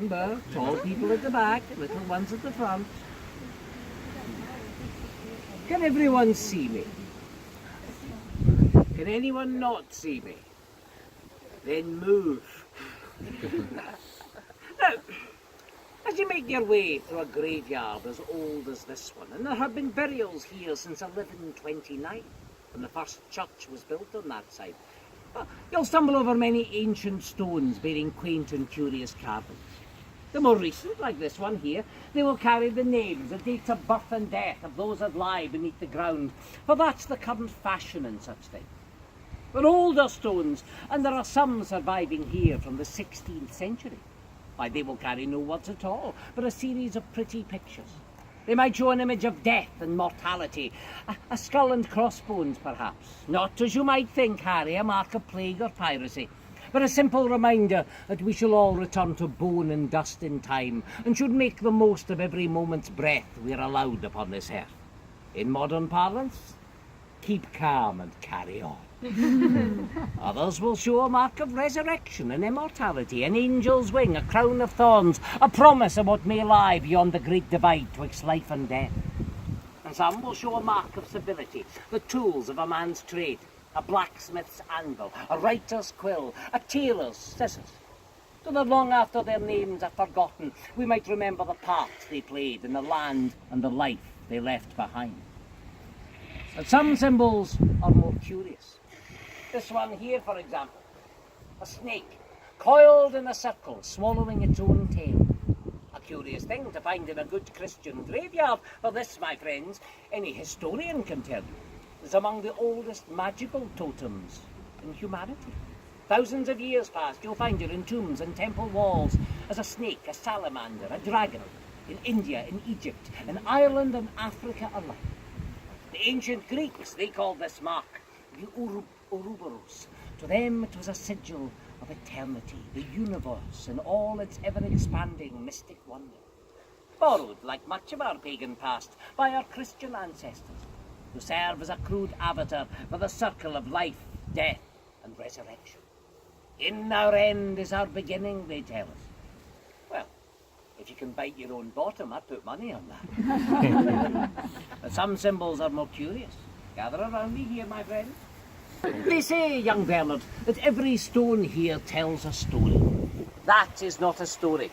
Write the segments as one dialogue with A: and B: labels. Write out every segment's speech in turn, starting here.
A: Remember, tall people at the back, little ones at the front. Can everyone see me? Can anyone not see me? Then move. Now, as you make your way through a graveyard as old as this one, and there have been burials here since 1129, when the first church was built on that side, you'll stumble over many ancient stones bearing quaint and curious carvings. The more recent, like this one here, they will carry the names, the dates of birth and death of those that lie beneath the ground, for that's the current fashion in such things. But older stones, and there are some surviving here from the 16th century, why, they will carry no words at all, but a series of pretty pictures. They might show an image of death and mortality, a skull and crossbones perhaps, not as you might think, Harry, a mark of plague or piracy, but a simple reminder that we shall all return to bone and dust in time, and should make the most of every moment's breath we are allowed upon this earth. In modern parlance, keep calm and carry on. Others will show a mark of resurrection and immortality, an angel's wing, a crown of thorns, a promise of what may lie beyond the great divide twixt life and death. And some will show a mark of civility, the tools of a man's trade, a blacksmith's anvil, a writer's quill, a tailor's scissors, so that long after their names are forgotten, we might remember the parts they played in the land and the life they left behind. But some symbols are more curious. This one here, for example, a snake, coiled in a circle, swallowing its own tail. A curious thing to find in a good Christian graveyard, for this, my friends, any historian can tell you, is among the oldest magical totems in humanity. Thousands of years past, you'll find it in tombs and temple walls as a snake, a salamander, a dragon, in India, in Egypt, in Ireland and Africa alike. The ancient Greeks, they called this mark the Ouroboros. To them it was a sigil of eternity, the universe in all its ever-expanding mystic wonder. Borrowed, like much of our pagan past, by our Christian ancestors, who serve as a crude avatar for the circle of life, death and resurrection. In our end is our beginning, they tell us. Well, if you can bite your own bottom, I'd put money on that. But some symbols are more curious. Gather around me here, my friend. They say, young Bernard, that every stone here tells a story. That is not a story.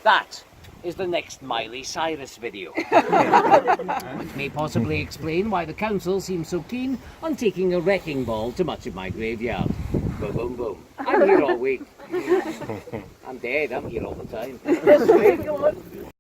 A: That is the next Miley Cyrus video. Which may possibly explain why the council seems so keen on taking a wrecking ball to much of my graveyard. Boom, boom, boom. I'm here all week. I'm dead, I'm here all the time. This way,